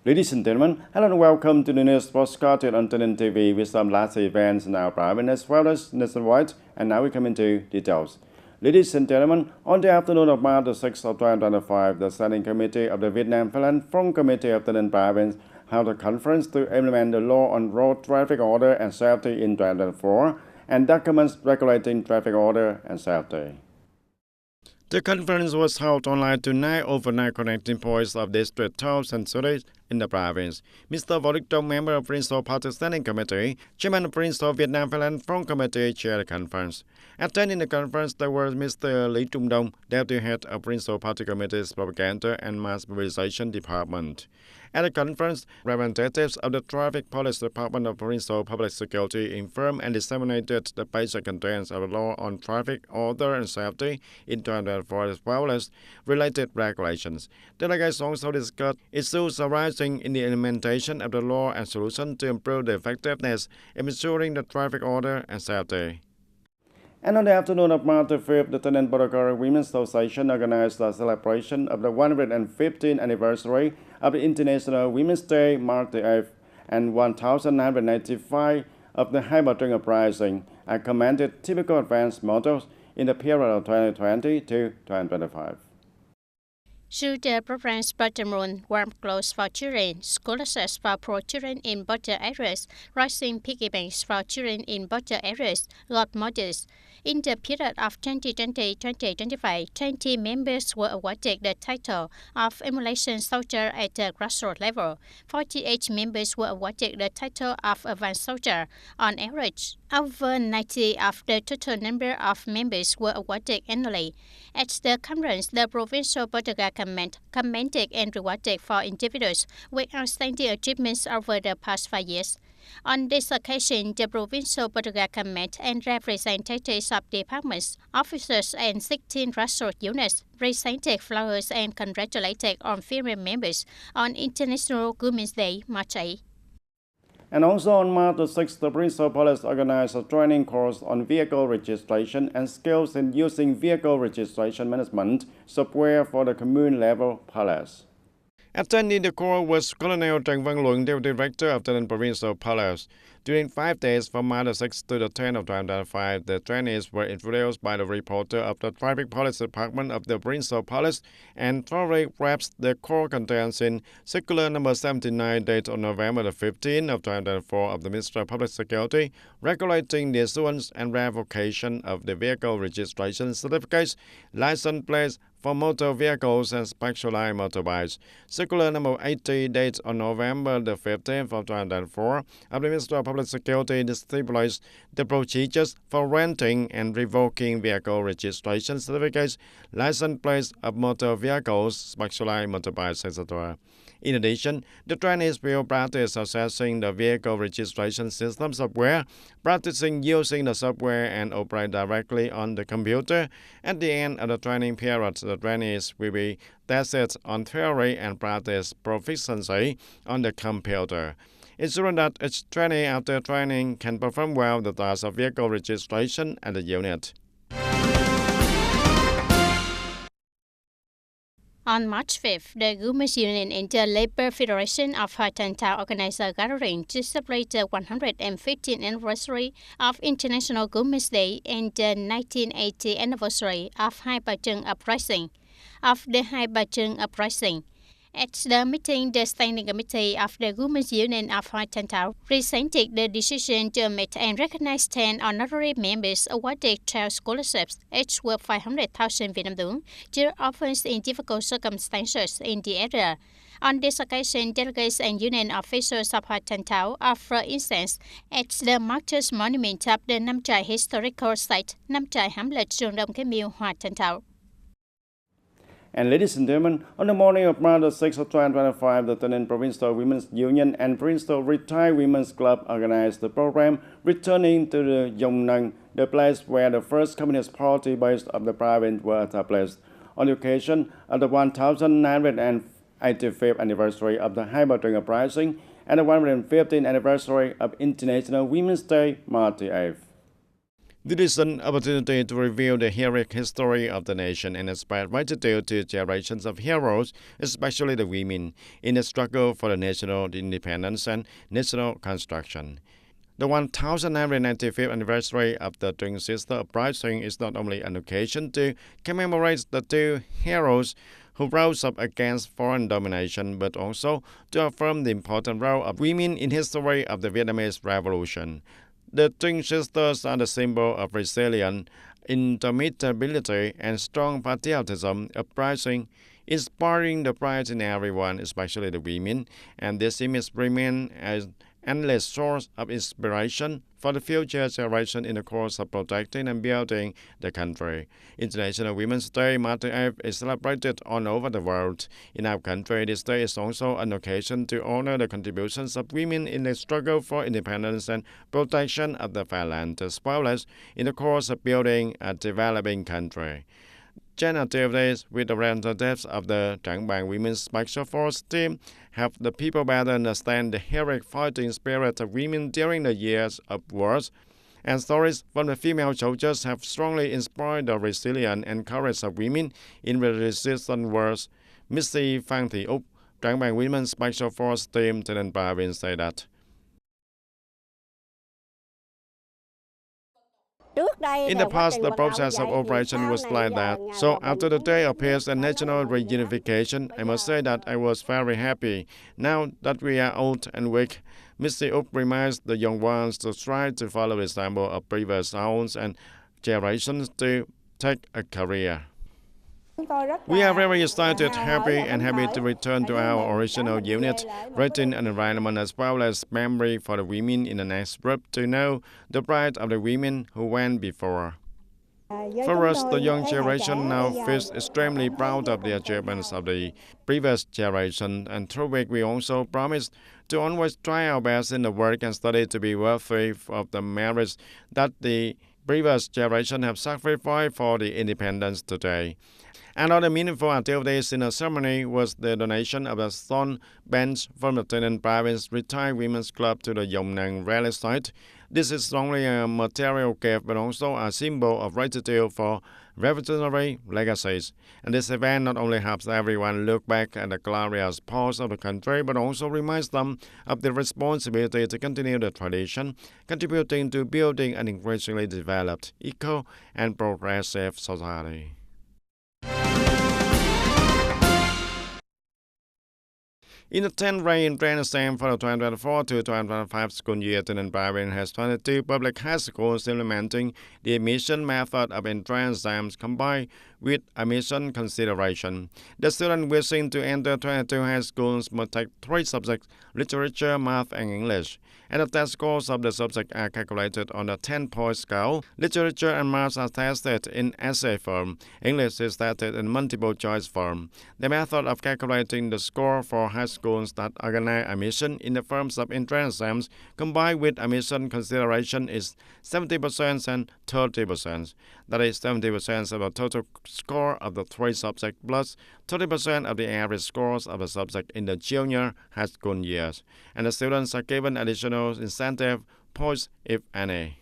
Ladies and gentlemen, hello and welcome to the news postcard on TayNinhTV with some last events in our province as well as nationwide. And now we come into details. Ladies and gentlemen, on the afternoon of March 6, 2025, the Standing Committee of the Vietnam Philippine Front Committee of TayNinh Province held a conference to implement the law on road traffic order and safety in 2024 and documents regulating traffic order and safety. The conference was held online to 9 overnight connecting points of district towns and cities in the province. Mr. Vo Đức Tông, member of Principal Party Standing Committee, chairman of Principal Vietnam Philippine Front Committee, chaired the conference. Attending the conference, there was Mr. Lý Trung Dong, deputy head of Principal Party Committee's Propaganda and Mass Mobilization Department. At the conference, representatives of the Traffic Police Department of Provincial Public Security informed and disseminated the basic contents of the law on traffic order and safety in 2024 as well as related regulations. Delegates also discussed issues arising in the implementation of the law and solutions to improve the effectiveness in ensuring the traffic order and safety. And on the afternoon of March 5th, the TayNinh Protocol Women's Association organized a celebration of the 115th anniversary of the International Women's Day, March 8th, and 1995 of the Hai Bà Trưng Uprising, and commended typical advanced models in the period of 2020 to 2025. Through the program's Button Warm Clothes for Children, scholarships for poor children in border areas, rising piggy banks for children in border areas, got models. In the period of 2020-2025, 20 members were awarded the title of Emulation Soldier at the grassroots level. 48 members were awarded the title of Advanced Soldier. On average, over 90 of the total number of members were awarded annually. At the conference, the provincial border government commended and rewarded for individuals with outstanding achievements over the past 5 years. On this occasion, the provincial border government and representatives of departments, officers, and 16 grassroots units presented flowers and congratulated on female members on International Women's Day, March 8. And also on March 6th, the Provincial Police organized a training course on vehicle registration and skills in using vehicle registration management software for the commune-level police. Attending the course was Colonel Trần Văn Luận, Deputy Director of the Provincial Police. During 5 days from March 6th to the 10th of 2025, the trainees were introduced by the reporter of the Traffic Police Department of the Provincial Police and thoroughly grasped the core contents in Circular Number 79 dated on November 15th of 2024 of the Ministry of Public Security, regulating the issuance and revocation of the vehicle registration certificates, license plates for motor vehicles and specialized motorbikes. Circular Number 80 dated on November 15th of 2004 of the Ministry of Public Security stipulates the procedures for renting and revoking vehicle registration certificates, license plates of motor vehicles, specialized motorbikes, etc. In addition, the trainees will practice accessing the vehicle registration system software, practicing using the software and operate directly on the computer. At the end of the training period, the trainees will be tested on theory and practice proficiency on the computer, ensuring that each trainee after training can perform well the task of vehicle registration at the unit. On March 5th, the Women's Union and the Labour Federation of Hai Thanh Thao organized a gathering to celebrate the 115th anniversary of International Women's Day and the 1980 anniversary of Hai Bà Trưng Uprising. At the meeting, the Standing Committee of the Women's Union of Hai Thanh Thao presented the decision to admit and recognize 10 honorary members awarded child scholarships, each worth 500,000 Vietnam dong, to orphans in difficult circumstances in the area. On this occasion, delegates and union officials of Hai Thanh Thao offered incense at the Martyrs Monument of the Nam Trải Historical Site, Nam Trải Hamlet, Trường Đông Cái Miêu, Hai Thanh Thao. And ladies and gentlemen, on the morning of March 6th of 2025, the TayNinh Provincial Women's Union and Provincial Retired Women's Club organized the program Returning to the Dong Nang, the place where the first Communist Party based of the province were established. On the occasion of the 1985th anniversary of the Hai Bà Trưng Uprising and the 115th anniversary of International Women's Day, March 8th. This is an opportunity to reveal the heroic history of the nation and inspire gratitude to generations of heroes, especially the women, in the struggle for the national independence and national construction. The 1995th anniversary of the Twin Sister Uprising is not only an occasion to commemorate the two heroes who rose up against foreign domination, but also to affirm the important role of women in history of the Vietnamese Revolution. The Twin Sisters are the symbol of resilience, indomitability, and strong patriotism, uprising, inspiring the pride in everyone, especially the women, and this image remains as endless source of inspiration for the future generation in the course of protecting and building the country. International Women's Day, March 8, is celebrated all over the world. In our country, this day is also an occasion to honor the contributions of women in the struggle for independence and protection of the fatherland, as well as in the course of building a developing country. Gender activities with the representatives of the Trảng Bàng Women's Special Force team help the people better understand the heroic fighting spirit of women during the years of wars, and stories from the female soldiers have strongly inspired the resilience and courage of women in the resistance wars. Missy Phan Thị Úc, Trảng Bàng Women's Special Force team, TayNinhTV say that. In the past, the process of operation was like that. So after the day of peace and national reunification, I must say that I was very happy. Now that we are old and weak, Mr. Úc reminds the young ones to try to follow the example of previous owners and generations to take a career. We are very excited, happy to return to our original unit, creating an environment as well as memory for the women in the next group to know the pride of the women who went before. For us, the young generation now feels extremely proud of the achievements of the previous generation, and through which we also promise to always try our best in the work and study to be worthy of the merits that the previous generation have sacrificed for the independence today. Another meaningful activities in the ceremony was the donation of a stone bench from the Tây Province Retired Women's Club to the Yong Nam Rally site. This is not only a material gift but also a symbol of gratitude for revolutionary legacies. And this event not only helps everyone look back at the glorious past of the country, but also reminds them of the responsibility to continue the tradition, contributing to building an increasingly developed, eco and progressive society. In the 10th rank in trend exam for the 2024 to 2025 school year, TayNinhTV has 22 public high schools implementing the admission method of entrance exams combined with admission consideration. The students wishing to enter 22 high schools must take 3 subjects: literature, math, and English. And the test scores of the subjects are calculated on a 10-point scale. Literature and math are tested in essay form. English is tested in multiple choice form. The method of calculating the score for high schools that organize admission in the forms of entrance exams combined with admission consideration is 70% and 30%. That is 70% of the total score of the 3 subjects plus 30% of the average scores of the subject in the junior high school years. And the students are given additional incentive points if any.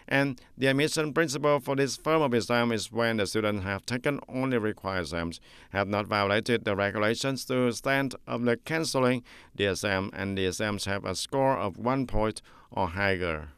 And the admission principle for this form of exam is when the students have taken only required exams, have not violated the regulations to the extent of the cancelling the exam, and the exams have a score of 1 point or higher.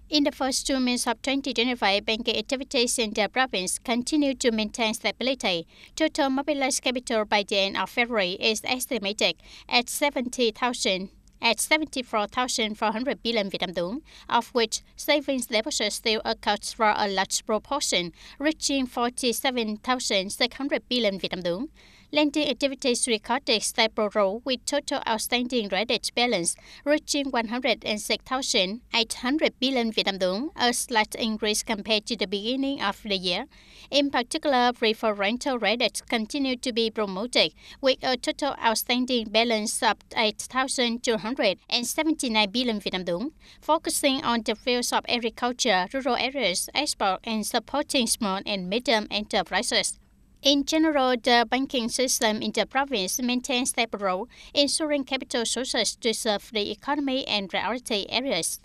In the first 2 months of 2025, banking activities in the province continue to maintain stability. Total mobilized capital by the end of February is estimated at 74,400 billion Vietnam dong, of which savings deposits still accounts for a large proportion, reaching 47,600 billion Vietnam dong. Lending activities recorded stable growth with total outstanding credit balance reaching 106,800 billion Vietnam dong, a slight increase compared to the beginning of the year. In particular, preferential credits continue to be promoted with a total outstanding balance of 8,279 billion Vietnam dong, focusing on the fields of agriculture, rural areas, export, and supporting small and medium enterprises. In general, the banking system in the province maintains stable role, ensuring capital sources to serve the economy and priority areas.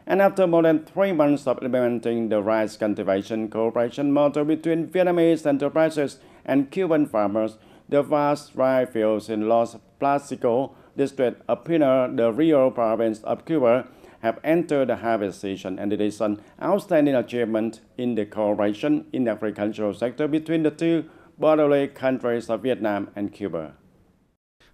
And after more than 3 months of implementing the rice cultivation cooperation model between Vietnamese enterprises and Cuban farmers, the vast rice fields in Los Plácidos district of Pinar, the Rio province of Cuba, have entered the harvest season, and it is an outstanding achievement in the cooperation in the agricultural sector between the two borderline countries of Vietnam and Cuba.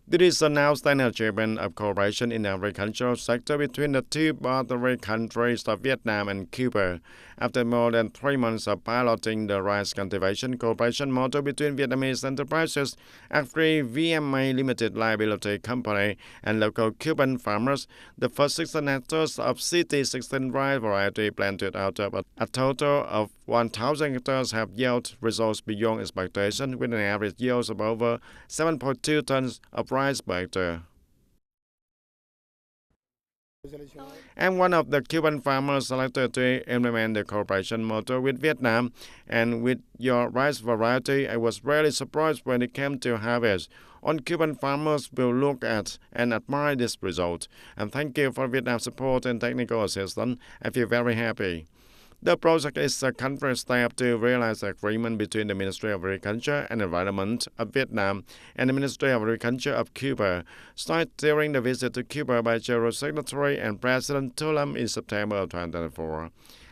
This is an outstanding achievement of cooperation in the agricultural sector between the two border countries of Vietnam and Cuba. After more than 3 months of piloting the rice cultivation cooperation model between Vietnamese enterprises, Agri-VMA Limited Liability Company, and local Cuban farmers, the first 16 hectares of CT16 rice variety planted out of a total of 1,000 hectares have yielded results beyond expectation, with an average yield of over 7.2 tons of rice per hectare. And one of the Cuban farmers selected to implement the cooperation model with Vietnam, and with your rice variety, I was really surprised when it came to harvest. All Cuban farmers will look at and admire this result. And thank you for Vietnam's support and technical assistance. I feel very happy. The project is a country step to realize the agreement between the Ministry of Agriculture and Environment of Vietnam and the Ministry of Agriculture of Cuba, started during the visit to Cuba by General Secretary and President Tulam in September of 2024.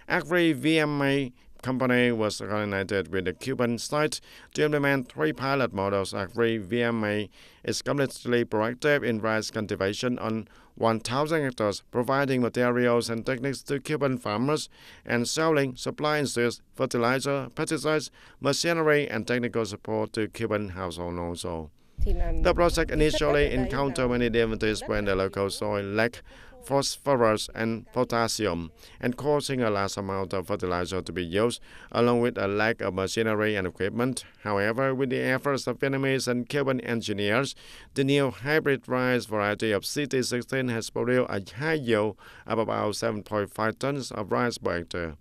Agri-VMA company was coordinated with the Cuban state to implement 3 pilot models. Agri-VMA is completely proactive in rice cultivation on 1,000 hectares, providing materials and techniques to Cuban farmers and selling, supplying seeds, fertilizer, pesticides, machinery, and technical support to Cuban households also. The project initially encountered many difficulties when the local soil lacked phosphorus and potassium, and causing a large amount of fertilizer to be used, along with a lack of machinery and equipment. However, with the efforts of Vietnamese and Cuban engineers, the new hybrid rice variety of CT16 has produced a high yield of about 7.5 tons of rice per hectare.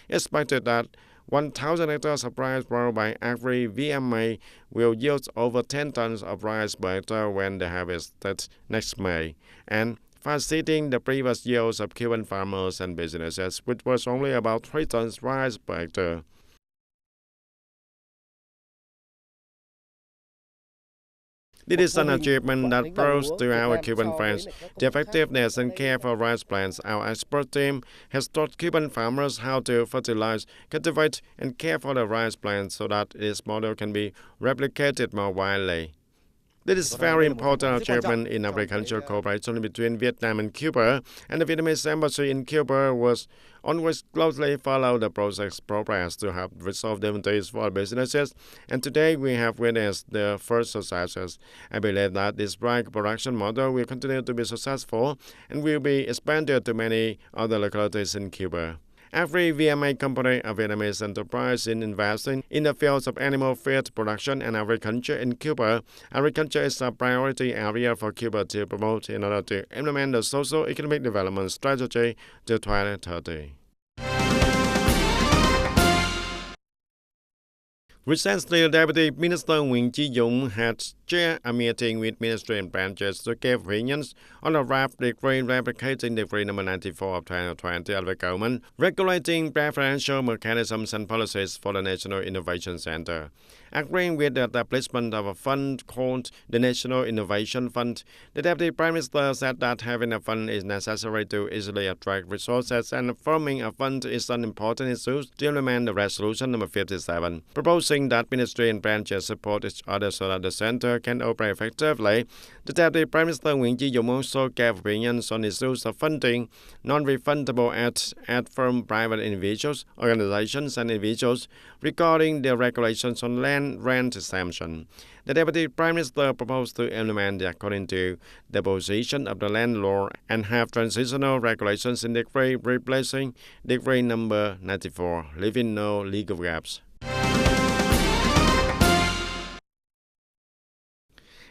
It's expected that 1,000 hectares of rice grown by Agri-VMA will yield over 10 tons of rice per hectare when they harvested next May, and exceeding the previous yields of Cuban farmers and businesses, which was only about 3 tons rice per hectare. This is an achievement that proves to our Cuban friends the effectiveness and care for rice plants. Our expert team has taught Cuban farmers how to fertilize, cultivate, and care for the rice plants so that this model can be replicated more widely. This is a very important achievement in agricultural cooperation between Vietnam and Cuba, and the Vietnamese embassy in Cuba was always closely follow the project's progress to help resolve difficulties for businesses, and today we have witnessed the first successes. I believe that this rice production model will continue to be successful and will be expanded to many other localities in Cuba. Agri-VMA company, a Vietnamese enterprise in investing in the fields of animal feed production and agriculture in Cuba. Agriculture is a priority area for Cuba to promote in order to implement the socio-economic development strategy to 2030. Recently, Deputy Minister Nguyễn Chí Dũng had chaired a meeting with ministry and branches to give opinions on a draft decree replicating Decree number 94 of 2020 of the government, regulating preferential mechanisms and policies for the National Innovation Center. Agreeing with the establishment of a fund called the National Innovation Fund, the Deputy Prime Minister said that having a fund is necessary to easily attract resources, and forming a fund is an important issue to implement the Resolution number 57, proposing that ministry and branches support each other so that the center can operate effectively. The Deputy Prime Minister Nguyễn Chí Dũng also gave opinions on issues of funding, non-refundable aid from private individuals, organizations, and individuals regarding the regulations on land rent exemption. The Deputy Prime Minister proposed to implement according to the position of the land law and have transitional regulations in Decree replacing Decree number 94, leaving no legal gaps.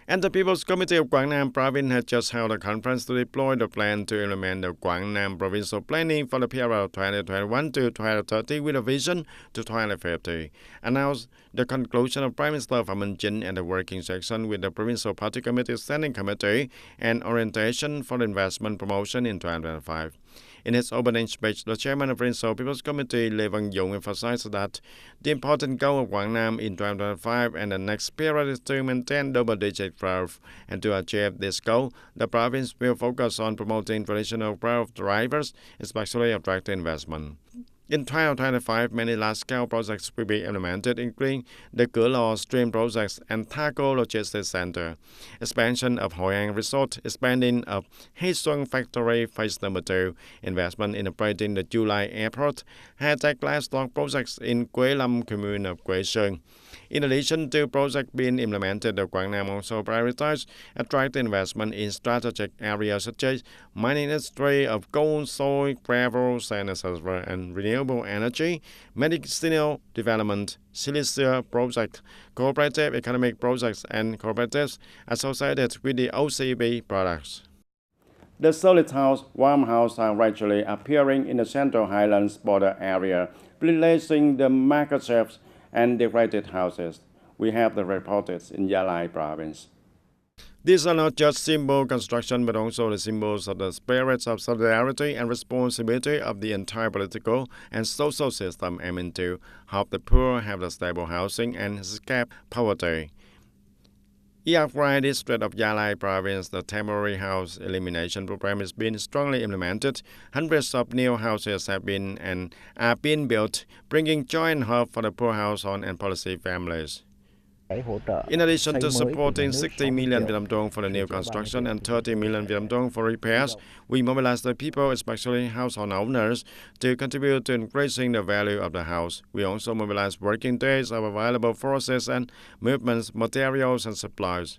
And the People's Committee of Quảng Nam Province has just held a conference to deploy the plan to implement the Quảng Nam Provincial Planning for the period of 2021 to 2030 with a vision to 2050. Announced the conclusion of Prime Minister Phạm Minh Chính and the working session with the Provincial Party Committee Standing Committee and orientation for investment promotion in 2025. In his opening speech, the chairman of Provincial People's Committee, Lê Văn Dũng, emphasized that the important goal of Quảng Nam in 2025 and the next period is to maintain double-digit growth. And to achieve this goal, the province will focus on promoting traditional growth drivers, especially attracting investment. In 2025, many large-scale projects will be implemented, including the Cửa Lò Stream projects and Thaco Logistics Center, expansion of Hội An Resort, expanding of Hy Xuân Factory Phase Number 2, investment in operating the July Airport, high-tech livestock projects in Quế Lâm commune of Quế Sơn. In addition to projects being implemented, the Quảng Nam also prioritized attracting investment in strategic areas such as mining industry of gold, soil, gravel, sand, etc., and renewable energy, medicinal development, silica project, cooperative economic projects, and cooperatives associated with the OCB products. The solid house, warm house are gradually appearing in the Central Highlands border area, replacing the market shelves and decorated houses. We have the reporters in Gia Lai province. These are not just symbol construction, but also the symbols of the spirits of solidarity and responsibility of the entire political and social system, aiming to help the poor have the stable housing and escape poverty. In district of Gia Lai province, the temporary house elimination program has been strongly implemented. Hundreds of new houses have been and are being built, bringing joy and hope for the poor household and policy families. In addition to supporting 60 million Việt Nam đồng for the new construction and 30 million Việt Nam đồng for repairs, we mobilize the people, especially household owners, to contribute to increasing the value of the house. We also mobilize working days of available forces and movements, materials, and supplies.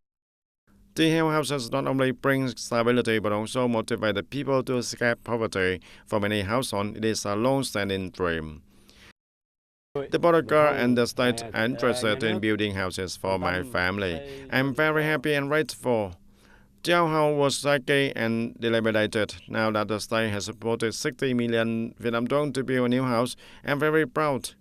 The houses not only bring stability but also motivate the people to escape poverty. For many households, it is a long-standing dream. The Bodagar and the state are interested in building houses for my family. I'm very happy and grateful. Giao Hao was psychic and deliberated. Now that the state has supported 60 million Việt Nam đồng to build a new house, I'm very proud.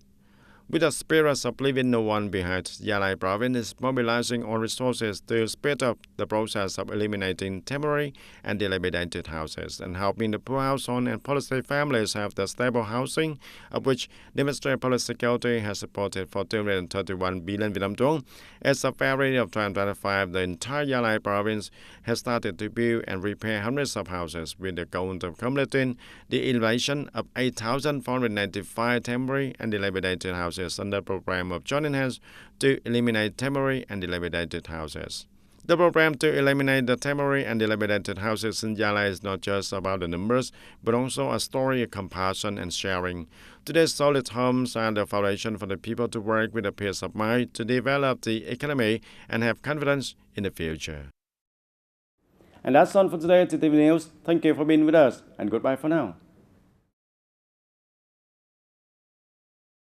With the spirit of leaving no one behind, Gia Lai province is mobilizing all resources to speed up the process of eliminating temporary and dilapidated houses and helping the poor household and policy families have the stable housing, of which the Ministry of Public Security has supported for 231 billion Việt Nam đồng. As of February of 2025, the entire Gia Lai province has started to build and repair hundreds of houses with the goal of completing the elimination of 8,495 temporary and dilapidated houses under the program of joining hands to eliminate temporary and dilapidated houses. The program to eliminate the temporary and dilapidated houses in Gia Lai is not just about the numbers, but also a story of compassion and sharing. Today's solid homes are the foundation for the people to work with a peace of mind to develop the economy and have confidence in the future. And that's all for today, TTV News. Thank you for being with us, and goodbye for now.